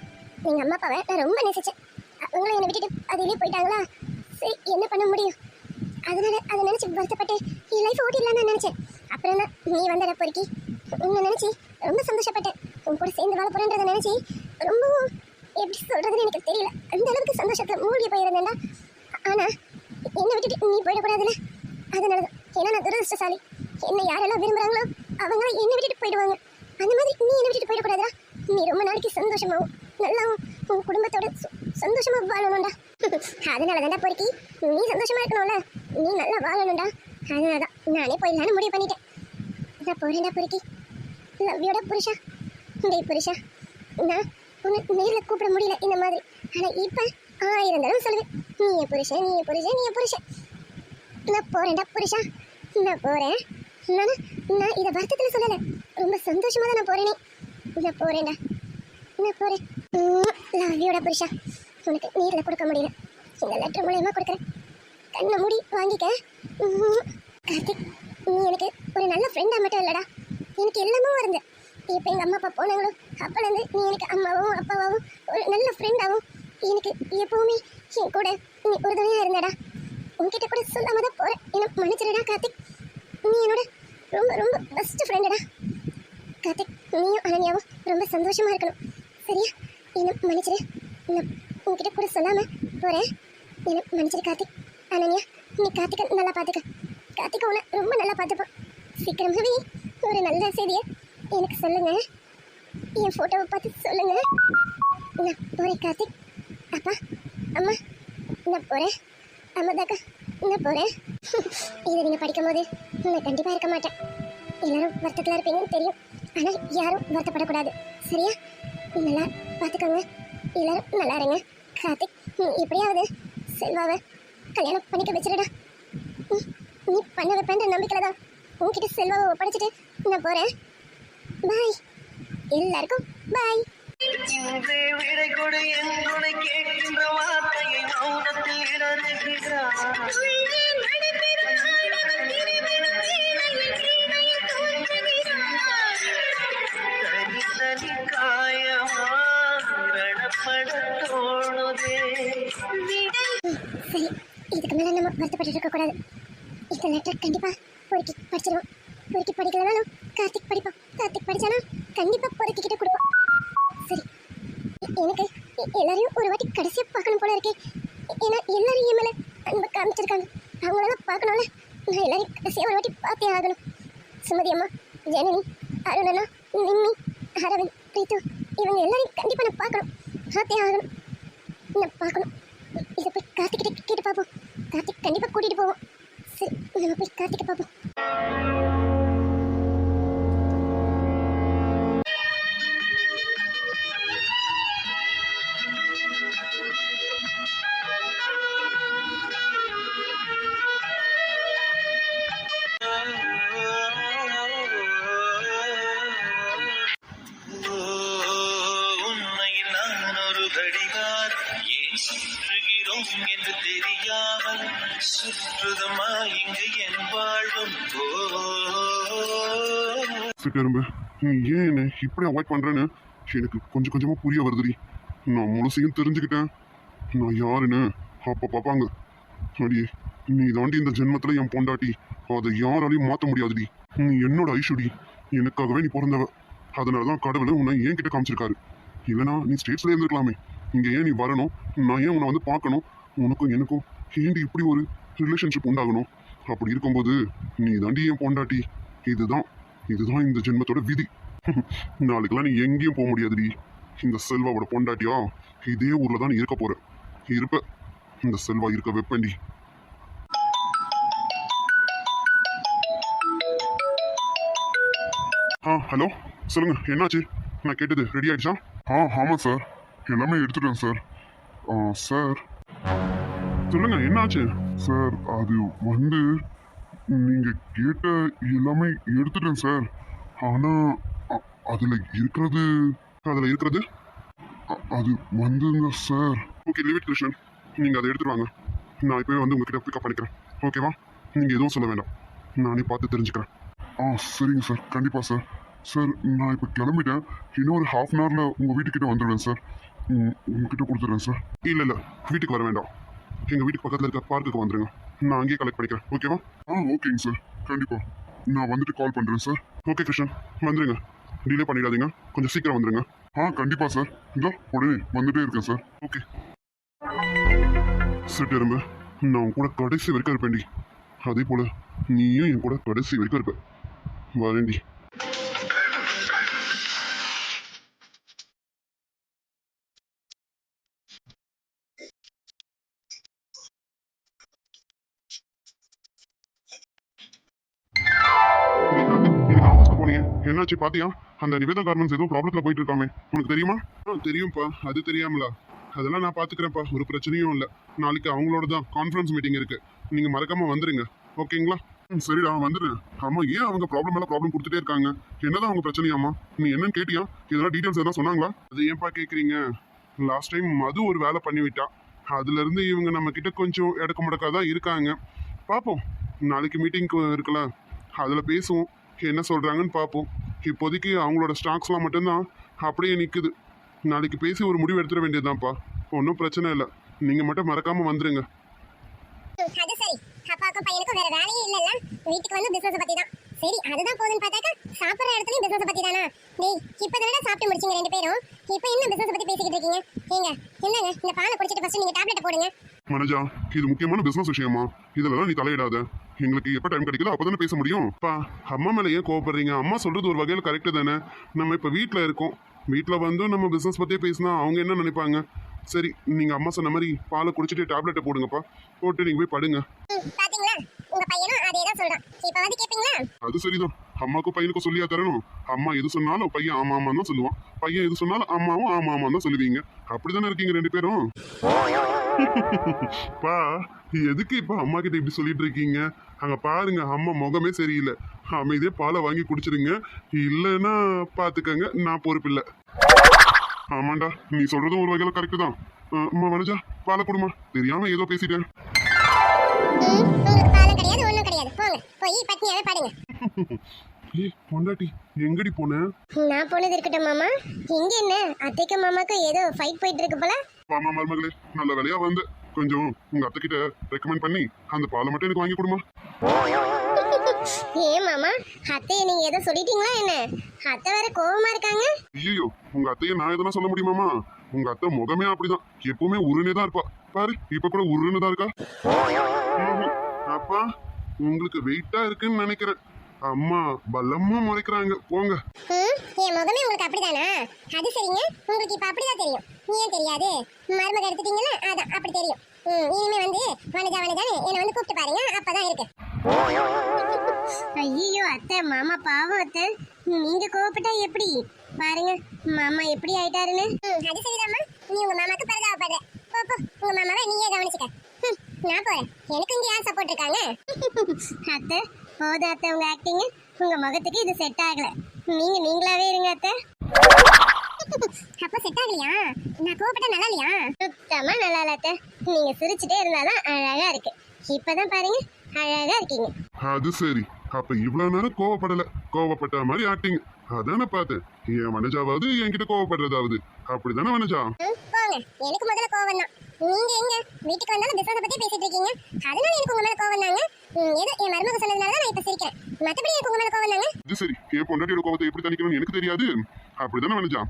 எங்க அம்மா அப்பாவை நான் ரொம்ப நேசிச்சேன். அவங்களும் என்னை விட்டுட்டு அதிலே போயிட்டாங்களா. சரி, என்ன பண்ண முடியும்? அதனால அதை நினைச்சு வருத்தப்பட்டு என் லைஃப் ஓட்டிடலான்னு நினைச்சேன். அப்புறம் தான் நீ வந்தட பொறுக்கி. உன்னை நினைச்சு ரொம்ப சந்தோஷப்பட்டேன். உன் கூட சேர்ந்து வாழ போறேன்றதை நினைச்சு ரொம்பவும் எப்படி சொல்றதுன்னு எனக்கு தெரியல. அந்த அளவுக்கு சந்தோஷத்துல மூழ்கி போயிருந்தேன்டா. ஆனா என்னை விட்டுட்டு நீ போயிடக்கூடாதுல்ல, அதனாலதான். ஏன்னா நான் துரதிருஷ்டசாலி. என்னை யாரெல்லாம் விரும்புறாங்களோ அவங்க என்னை விட்டுட்டு போயிடுவாங்க. அந்த மாதிரி நீ என்னை விட்டுட்டு போயிடக்கூடாதா. நீ ரொம்ப நாளைக்கு சந்தோஷமாவும் நல்லாவும் உன் குடும்பத்தோட சந்தோஷமா வாழணும்டா. அதனால தான்டா பொறுக்கி, நீ சந்தோஷமா இருக்கணும்ல, நீ நல்லா வாழணும்டா. அதனாலதான் நானே போயிடலான்னு முடிவு பண்ணிட்டேன். நான் போறேன்டா பொறுக்கி. லவ்யோட புருஷா. டேய் புருஷா, நான் உன்னை நேரில் கூப்பிட முடியல இந்த மாதிரி. ஆனா இப்ப 1000 தடவை சொல்லுவேன், நீ என் புருஷன், நீ என் புருஷன், நீ என் புருஷன். நான் போறேன்டா புருஷா, நான் போறேன். நான் இதை வருத்தத்தில் சொல்லலை, ரொம்ப சந்தோஷமா தான் நான் போறேனே. நான் போறேன்டா, நான் போறேன். லவ்யோட புருஷா, உனக்கு நேரில் கொடுக்க முடியல, இந்த லெட்டர் மூலயமா கொடுக்குறேன். கண்ணை மூடி வாங்கிக்க. கார்த்திக், நீ எனக்கு ஒரு நல்ல ஃப்ரெண்டாக மட்டும் இல்லைடா, எனக்கு எல்லாமும் இருந்து. இப்போ எங்கள் அம்மா அப்பா போனாங்களோ அப்போலேருந்து நீ எனக்கு அம்மாவும் அப்பாவும் ஒரு நல்ல ஃப்ரெண்டாகவும் எனக்கு எப்பவுமே என் கூட நீ உறுதுணையாக இருந்தடா. உன்கிட்ட கூட சொல்லாம தான் போகிறேன், என்ன மன்னிச்சிடடா கார்த்திக். நீ என்னோட ரொம்ப ரொம்ப பெஸ்ட் ஃப்ரெண்டடா கார்த்திக். நீயும் அனன்யாவும் ரொம்ப சந்தோஷமாக இருக்கணும், சரியா? என்ன மன்னிச்சிடு. நான் உன்கிட்ட கூட சொல்லாமல் போகிறேன், என்ன மன்னிச்சிடு கார்த்திக். அனன்யா, நீ கார்த்திகை நல்லா பார்த்துக்க. கார்த்திகை உன்னை ரொம்ப நல்லா பார்த்துப்பான். சீக்கிரமாகவே ஒரு நல்ல செய்தியை எனக்கு சொல்லுங்க, என் ஃபோட்டோவை பார்த்து சொல்லுங்க. நான் போகிறேன் கார்த்திக். அப்பா அம்மா நான் போறேன். அம்மாதாக்கா நான் போறேன். இதை நீங்க படிக்கும் போது நான் கண்டிப்பா இருக்க மாட்டேன். எல்லாரும் வருத்தத்துல இருப்பீங்கன்னு தெரியும். ஆனா யாரும் வருத்தப்படக்கூடாது. சரியா? நல்லா பாத்துக்கோங்க. எல்லாரும் நல்லா இருங்க. கார்த்திக் எப்படியாவது செல்வாவை கல்யாணம் பண்ணிக்க வச்சிருடா. நீ பண்ண வைப்பேன்ற நம்பிக்கையில தான் உன்கிட்ட செல்வாவை ஒப்படைச்சிட்டு நான் போறேன். பாய். எல்லாருக்கும் பாய். இன்றே விடை கொடு என்று கேட்கின்ற வார்த்தையை மௌனத்தில் இடறுகிறார். தனி தனி காயமா ரணப்பட தோணுதே. சரி, இதுக்கு மேல நம்ம வருத்தப்பட்டு இருக்க கூடாது. இந்த லெட்டர் கண்டிப்பா பொறுக்கி படிச்சிருவோம். பொறுக்கி படிக்கலனாலும் கார்த்திக் படிப்பான். கார்த்திக் படிச்சானா கண்டிப்பா பொறுக்கிக்கிட்ட கொடுப்பான். சரி, எனக்கு எல்லாரையும் ஒரு வாட்டி கடைசியா பார்க்கணும் போல இருக்கே. ஏன்னா எல்லாரும் என் மேல அன்பு காமிச்சிருக்காங்க. அவங்களெல்லாம் பார்க்கணும்ல. நான் எல்லாரையும் கடைசியா ஒரு வாட்டி பார்த்தே ஆகணும். சுமதி அம்மா, ஜனனி, அருணனா, நிம்மி, அரவிந்த், பிரீத்து, இவங்க எல்லாரையும் கண்டிப்பா நான் பார்க்கணும். பார்த்தே ஆகணும். நான் பார்க்கணும். இதை போய் கார்த்திக்கிட்ட கேட்டு பார்ப்போம். கார்த்திக் கண்டிப்பா கூட்டிட்டு போவோம். சரி, நம்ம போய் கார்த்திகை பார்ப்போம். உண்மையில் நான் ஒரு கடிகாரம், ஏன் சுற்றுகிறோம் என்று தெரியாமல் சுற்றுதமா இங்கு என் வாழ்வும். சிட்டரும்பு, நீ ஏன் என்ன இப்படி அவாய்ட் பண்றேன்னு எனக்கு கொஞ்சம் கொஞ்சமா புரிய வருதுடி. நான் முழுசையும் தெரிஞ்சுக்கிட்டேன். நான் யாருன்னு அப்ப பாப்பாங்க. அடியே, நீ தாண்டி இந்த ஜென்மத்துல என் பொண்டாட்டி. அதை யாராலையும் மாத்த முடியாதுடி. நீ என்னோட ஐஷுடி. எனக்காகவே நீ பிறந்தவ. அதனாலதான் கடவுளை உன்னை ஏன் கிட்ட காமிச்சிருக்காரு. இல்லைனா நீ ஸ்டேட்ஸ்ல இருந்திருக்கலாமே. இங்க ஏன் நீ வரணும்? நான் ஏன் உன்னை வந்து பார்க்கணும்? உனக்கும் எனக்கும் ஏண்டி இப்படி ஒரு ரிலேஷன்ஷிப் உண்டாகணும்? அப்படி இருக்கும்போது நீ தாண்டி என் பொண்டாட்டி. இதுதான் இதுதான் இந்த ஜென்மத்தோட விதி. நாளைக்கெல்லாம் நீ எங்கேயும் போக முடியாதுடி. இந்த செல்வாவோட பொண்டாட்டியா இதே ஊர்ல தான் நீ இருக்க போற. இருப்ப. இந்த செல்வா இருக்க வெப்பண்டி. ஹலோ, சொல்லுங்க, என்னாச்சு? நான் கேட்டது ரெடி ஆயிடுச்சா? ஆமாம் சார், எல்லாமே எடுத்துட்டேன் சார். சார் சொல்லுங்க, என்னாச்சு? சார், அது வந்து நீங்க கேட்ட எல்லாமே எடுத்துட்டேன் சார். ஆனா அதுல இருக்கிறது அது வந்துங்க sir. Okay, leave it Krishnan. நீங்க அதை எடுத்துட்டு வாங்க. நான் இப்பவே வந்து உங்ககிட்ட பிக்கப் பண்ணிக்கிறேன். ஓகேவா? நீங்க எதுவும் சொல்ல வேண்டாம். நானே பார்த்து தெரிஞ்சுக்கிறேன். சரிங்க சார், கண்டிப்பா சார். சார், நான் இப்போ கிளம்பிட்டேன். இன்னும் ஒரு ஹாஃப் அன் ஹவரில் உங்கள் வீட்டுக்கிட்ட வந்துடுவேன் சார். உங்ககிட்ட கொடுத்துட்றேன் சார். இல்லை, வீட்டுக்கு வர வேண்டாம். எங்கள் வீட்டுக்கு பக்கத்தில் இருக்க பார்க்குக்கு வந்துடுங்க. நான் அங்கேயே கலெக்ட் பண்ணிக்கிறேன். ஓகேவா? ஓகேங்க சார், கண்டிப்பாக. நான் வந்துட்டு கால் பண்ணுறேன் சார். ஓகே கிருஷ்ணன், வந்துடுங்க. டிலே பண்ணிடாதீங்க. கொஞ்சம் சீக்கிரம் வந்துடுங்க. கண்டிப்பாக சார். இதோ உடனே வந்துட்டே இருக்கேன் சார். ஓகே. சரி எறும்பு, நான் உன் கூட கடைசி வரைக்கும் இருப்பேன்டி. அதே போல் நீயும் என் கூட கடைசி வரைக்கும் இருப்ப. வரேன்டி. என்னாச்சு பாத்தியா? அந்த நிவேதா கார்மெண்ட்ஸ் ஏதோ ப்ராப்ளத்துல போயிட்டு இருக்காமே, உனக்கு தெரியுமா? தெரியும்ப்பா. அது தெரியாமலா? அதெல்லாம் நான் பாத்துக்கிறேன்ப்பா. ஒரு பிரச்சனையும் இல்லை. நாளைக்கு அவங்களோட தான் கான்ஃபரன்ஸ் மீட்டிங் இருக்கு. நீங்க மறக்காம வந்துருங்க. ஓகேங்களா? சரிடா, வந்துடுறேன். ஆமா, ஏன் அவங்க ப்ராப்ளம் மேல ப்ராப்ளம் கொடுத்துட்டே இருக்காங்க? என்னதான் அவங்க பிரச்சனையாமா? நீ என்னன்னு கேட்டியா? இதெல்லாம் டீடைல்ஸ் எதாவது சொன்னாங்களா? அது ஏன்பா கேக்குறீங்க? லாஸ்ட் டைம் மது ஒரு வேலை பண்ணி விட்டா. அதுல இருந்து இவங்க நம்ம கிட்ட கொஞ்சம் இடக்க முடக்காதான் இருக்காங்க. பார்ப்போம். நாளைக்கு மீட்டிங்க்கு இருக்குல்ல, அதுல பேசுவோம். என்ன சொல்றாங்கன்னு பார்ப்போம். இப்போதைக்கு அவங்களோட ஸ்டாக்ஸ்லாம் மட்டும்தான் அப்படியே நிற்குது. நாளைக்கு பேசி ஒரு முடிவு எடுத்துட வேண்டியதுதான்ப்பா. ஒன்றும் பிரச்சனை இல்லை. நீங்கள் மட்டும் மறக்காமல் வந்துடுங்க. அது சரி, அப்பாவுக்கும் பையனுக்கும் வேற வேலையே இல்லைல்ல. வீட்டுக்கு வந்து பிசினஸ் பற்றி தான். சரி, அதுதான் போதுன்னு பார்த்தாக்கா சாப்பிட்ற இடத்துலையும் பிசினஸ் பற்றி தானா? டேய், இப்போ தானே சாப்பிட்டு முடிச்சிங்க ரெண்டு பேரும். இப்போ என்ன பிசினஸ் பற்றி பேசிக்கிட்டு இருக்கீங்க? ஏங்க, என்னங்க, இந்த பாலை குடிச்சிட்டு ஃபர்ஸ்ட் நீங்கள் டேப்லெட்டை போடுங்க. மனஜா, இது முக்கியமான பிசினஸ் விஷயமா? இதெல்லாம் நீ தலையிடாத. எங்களுக்கு எப்போ டைம் கிடைக்குதோ அப்பதானே பேச முடியும். அப்பா, அம்மா மேலே ஏன் கோவப்படுறீங்க? அம்மா சொல்றது ஒரு வகையில் கரெக்டு தானே. நம்ம இப்போ வீட்டில் இருக்கோம். வீட்டில் வந்து நம்ம பிஸ்னஸ் பற்றியே பேசினா அவங்க என்ன நினைப்பாங்க? சரி நீங்க அம்மா சொன்ன மாதிரி பாலை குடிச்சிட்டு டேப்லெட்டை போடுங்கப்பா, போட்டு நீங்க போய் படுங்க. பாத்தீங்களா உங்க பையனும் அதே தான் சொல்றான். இப்ப வந்து கேப்பீங்களா? அது சரிதான், அம்மாவுக்கும் பையனுக்கும் சொல்லியா தரணும். அம்மா எது சொன்னாலும் பையன் ஆமா ஆமான்னு தான் சொல்லுவான், பையன் எது சொன்னாலும் அம்மாவும் ஆமா ஆமான்னு தான் சொல்லுவீங்க. அப்படிதானே இருக்கீங்க ரெண்டு பேரும். பா எதுக்கு இப்ப அம்மா கிட்ட இப்படி சொல்லிட்டு இருக்கீங்க? அங்க பாருங்க, அம்மா முகமே சரியில்லை. அமைதியே பாலை வாங்கி குடிச்சிருங்க, இல்லைன்னா பாத்துக்கங்க, நான் பொறுப்பில்லை. ஆமாண்டா, நீ சொல்றதும் ஒரு வகையில கரெக்டு தான். அம்மா வனஜா, பாலை கொடுமா. தெரியாம ஏதோ பேசிட்டேன். உங்களுக்கு பாலம் கிடையாது ஒண்ணும் கிடையாது. போங்க போய் பட்னியாவே பாடுங்க. ஏ பொண்டாட்டி, எங்கடி போன? நான் போனது இருக்கட்டும் மாமா. இங்க என்ன அத்தைக்கு மாமாக்கு ஏதோ ஃபைட் போயிட்டு இருக்கு போல. வாமா மருமகளே, நல்ல வேலையா வந்து கொஞ்சம் உங்க அத்தை கிட்ட ரெக்கமெண்ட் பண்ணி அந்த பாலை மட்டும் எனக்கு வாங்கி கொடுமா. ஏன் மாமா, அத்தையை நீங்க ஏதோ சொல்லிட்டீங்களா என்ன? அத்தை வேற கோவமா இருக்காங்க. ஐயோ, உங்க அத்தையை நான் எதனா சொல்ல முடியுமாமா? உங்க அத்தை முகமே அப்படிதான், எப்பவுமே உருனே தான் இருப்பா. பாரு, இப்ப கூட உருன்னு தான் இருக்கா. அப்பா உங்களுக்கு வெயிட்டா இருக்குன்னு நினைக்கிறேன். அம்மா பலமா முறைக்கிறாங்க, போங்க. என் முகமே உங்களுக்கு அப்படிதானா? அது சரிங்க, உங்களுக்கு இப்ப அப்படிதான் தெரியும். ஏன் தெரியாது? மருமக எடுத்துட்டீங்களா, அதான் அப்படி தெரியும். இனிமே வந்து வனஜா வனஜான்னு என்னை வந்து கூப்பிட்டு பாருங்க, அப்பதான் இருக்கு. ஐயோ அத்தை, மாமா பாவம் அத்தை, நீங்க கோவப்பட்டா எப்படி? பாருங்க மாமா எப்படி ஆயிட்டாருன்னு. அது சரிதாம்மா, நீ உங்க மாமாக்கு பரதாவப்படுற. போ போ, உங்க மாமாவை நீயே கவனிச்சுக்க. நான் போறேன், எனக்கு இங்க யார் சப்போர்ட் இருக்காங்க? அத்தை போதும் அத்தை, உங்க ஆக்டிங் உங்க முகத்துக்கு இது செட் ஆகல. நீங்க நீங்களாவே இருங்க அத்தை. அப்ப செட் ஆகலையா? நான் கோவப்பட்ட நல்லா இல்லையா? சுத்தமா நல்லா இல்ல அத்தை. நீங்க சிரிச்சுட்டே இருந்தாதான் அழகா இருக்கு. இப்பதான் பாருங்க அழகா இருக்கீங்க. அது சரி, அப்ப இவ்வளவு நேரம் கோவப்படல, கோவப்பட்ட மாதிரி ஆக்டிங் அதானே பார்த்தேன். என் மனஜாவது என்கிட்ட கோவப்படுறதாவது, அப்படிதானே மனஜா? போங்க, எனக்கு முதல்ல கோவம் தான். நீங்க எங்க வீட்டுக்கு வந்தாலும் பிசினஸ் பத்தி பேசிட்டு இருக்கீங்க, அதனால எனக்கு உங்க மேல கோவம் தாங்க. ஏதோ என் மருமக சொன்னதுனால நான் இப்ப சிரிக்கிறேன், மத்தபடி எனக்கு உங்க மேல கோவம் தாங்க. இது சரி, என் பொண்டாட்டியோட கோவத்தை எப்படி தணிக்கணும்னு எனக்கு தெரியாது, அப்படிதானே மனஜா?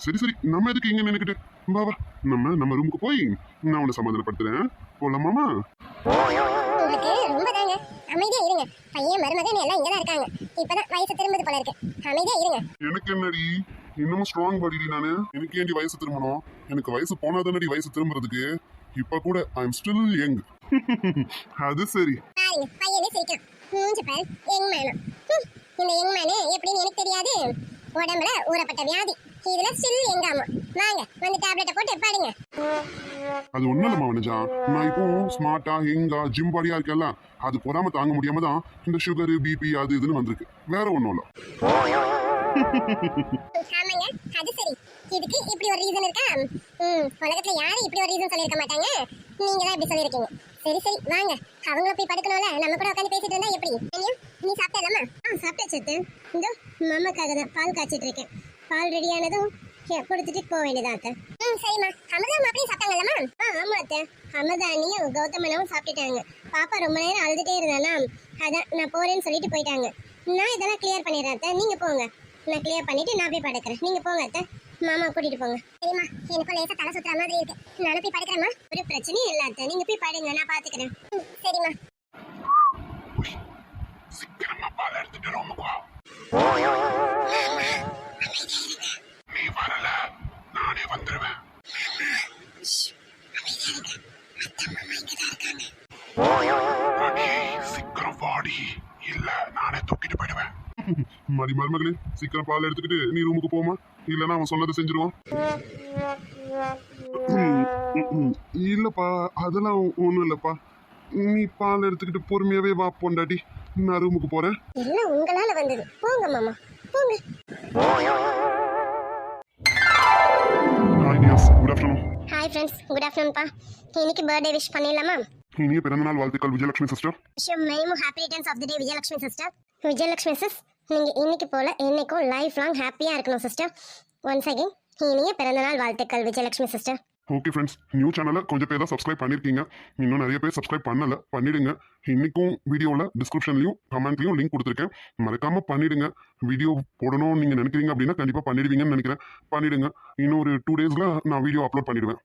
சரி சரி, நம்ம எதுக்கு இங்க நினைக்கிட்டு, வா வா, நம்ம ரூமுக்கு போய் நான் உன்னை சமாதானப்படுத்துறேன். போலாமாமா? உங்களுக்கு ரொம்ப தாங்க, அமைதியா இருங்க. பையன் மருமகன் எல்லாம் இங்கதான் இருக்காங்க. இப்பதான் வயசு திரும்புது போல இருக்கு, அமைதியா இருங்க. எனக்கு என்னடி இன்னமும் ஸ்ட்ராங் பாடி நானு, எனக்கு ஏன்டி வயசு திரும்பணும்? எனக்கு வயசு போனாதானடி வயசு திரும்புறதுக்கு. இப்ப கூட ஐ எம் ஸ்டில் யங். அது சரி. பாருங்க பையனே சிரிக்கான். மூஞ்சி பாரு, யங் மேனா. இந்த யங் மேனு எப்படின்னு எனக்கு தெரியாது. உடம்புல ஊறப்பட்ட வியாதி, இதுல ஸ்டில் யங்காமா. வாங்க வந்து டேப்லெட்டை போட்டு பாடுங்க. அது ஒண்ணும் இல்லம்மா வனஜா, நான் இப்போ ஸ்மார்ட்டா யங்கா ஜிம் பாடியா இருக்கேன்ல, அது பொறாம தாங்க முடியாம தான் இந்த சுகரு பிபி அது இதுன்னு வந்திருக்கு, வேற ஒண்ணும் இல்ல. ஆமாங்க, அது சரி. இதுக்கு இப்படி ஒரு ரீசன் இருக்கா? உலகத்துல யாரும் இப்படி ஒரு ரீசன் சொல்லிருக்க மாட்டாங்க. நீங்க தான் இப்படி சொல்லிருக்கீங்க. சரி சரி வாங்க, அவங்கள போய் படுக்கணும்ல, நம்ம கூட உட்காந்து பேசிட்டு இருந்தா எப்படி? நீ சாப்பிட்டலாமா? சாப்பிட்டேன் சத்து. இந்த மாமாக்காக தான் பால் காய்ச்சிட்டு இருக்கேன். பால் ரெடி ஆனதும் கொடுத்துட்டு போக வேண்டியதா அத்தை. சரிம்மா. அமிர்தா அப்படியே சாப்பிட்டாங்கல்லம்மா? ஆமா அத்தை, அமிர்தானியும் கௌதமனாவும் சாப்பிட்டுட்டாங்க. பாப்பா ரொம்ப நேரம் அழுதுட்டே இருந்தானா, அதான் நான் போறேன்னு சொல்லிட்டு போயிட்டாங்க. நான் இதெல்லாம் கிளியர் பண்ணிடுறேன் அத்தை, நீங்க போங்க. நான் கிளியர் பண்ணிட்டு நான் போய் படுக்கிறேன், நீங்க போங்க அத்தை. மாமா கூட்டிட்டு போங்க. சரிம்மா, எனக்கு லேசா தலை சுத்துற மாதிரி இருக்கு, நான் போய் படுக்கிறேம்மா. ஒரு பிரச்சனையும் இல்ல அத்தை, நீங்க போய் படுங்க, நான் பாத்துக்கிறேன். சரிம்மா. சீக்கிரமா பால் எடுத்துட்டு ரூமுக்கு வா. நீ வரல, நானே வந்துருவேன். சீக்கிரம் வாடி, இல்ல நானே தூக்கிட்டு போயிடுவேன். மடி மருமகளே, சீக்கிரம் பால் எடுத்துக்கிட்டு நீ ரூமுக்கு போமா, இல்லன்னா அவன் சொன்னதை செஞ்சிருவான். இல்லப்பா, அதெல்லாம் ஒண்ணும் இல்லப்பா, நீ பால் எடுத்துக்கிட்டு பொறுமையாவே வா பொண்டாட்டி, நான் ரூமுக்கு போறேன். எல்லாம் உங்களால வந்தது, போங்க மாமா போங்க. Hi dears, good afternoon. Hi friends, good ஆஃப்டர்நூன்பா. இன்னைக்கு பர்த்டே விஷ் பண்ணிடலாமா? இனிய பிறந்தநாள் வாழ்த்துக்கள் விஜயலட்சுமி சிஸ்டர். மெயிமு happy returns of the day Vijayalakshmi sister. Vijayalakshmi sis, நீங்கள் இன்னைக்கு போல என்னைக்கும் லைஃப் லாங் ஹாப்பியாக இருக்கணும் சிஸ்டர். ஒன்ஸ் அகைன் இனிய பிறந்தநாள் வாழ்த்துக்கள் Vijayalakshmi sister. Okay friends, new சேனலை கொஞ்சம் பேர் தான் சப்ஸ்கிரைப் பண்ணியிருக்கீங்க, இன்னும் நிறைய பேர் சப்ஸ்கிரைப் பண்ணல, பண்ணிடுங்க. இன்னைக்கும் வீடியோவில் டிஸ்கிரிப்ஷன்லையும் கமெண்ட்லையும் லிங்க் கொடுத்துருக்கேன், மறக்காம பண்ணிடுங்க. வீடியோ போடணும்னு நீங்கள் நினைக்கிறீங்க அப்படின்னா கண்டிப்பாக பண்ணிடுவீங்கன்னு நினைக்கிறேன், பண்ணிடுங்க. இன்னும் ஒரு 2 days நான் வீடியோ அப்லோட் பண்ணிடுவேன்.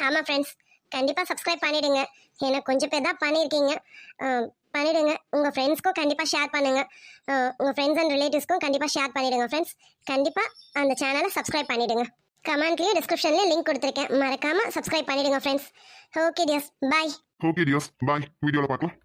ஆமாம் ஃப்ரெண்ட்ஸ், கண்டிப்பாக சப்ஸ்கிரைப் பண்ணிடுங்க. ஏன்னா கொஞ்சம் பேர் தான் பண்ணியிருக்கீங்க, பண்ணிடுங்க. உங்கள் ஃப்ரெண்ட்ஸ்க்கும் கண்டிப்பாக ஷேர் பண்ணுங்கள், உங்கள் ஃப்ரெண்ட்ஸ் அண்ட் ரிலேட்டிவ்ஸ்க்கும் கண்டிப்பாக ஷேர் பண்ணிடுங்க ஃப்ரெண்ட்ஸ். கண்டிப்பாக அந்த சேனலை சப்ஸ்கிரைப் பண்ணிடுங்க. கமெண்ட்லயும் டிஸ்கிரிப்ஷன்லயும் லிங்க் கொடுத்துருக்கேன், மறக்காம சப்ஸ்கிரைப் பண்ணிடுங்க ஃப்ரெண்ட்ஸ். ஓகே டியர்ஸ், பாய். ஓகே டியர்ஸ், பாய். வீடியோவில் பார்க்கலாம்.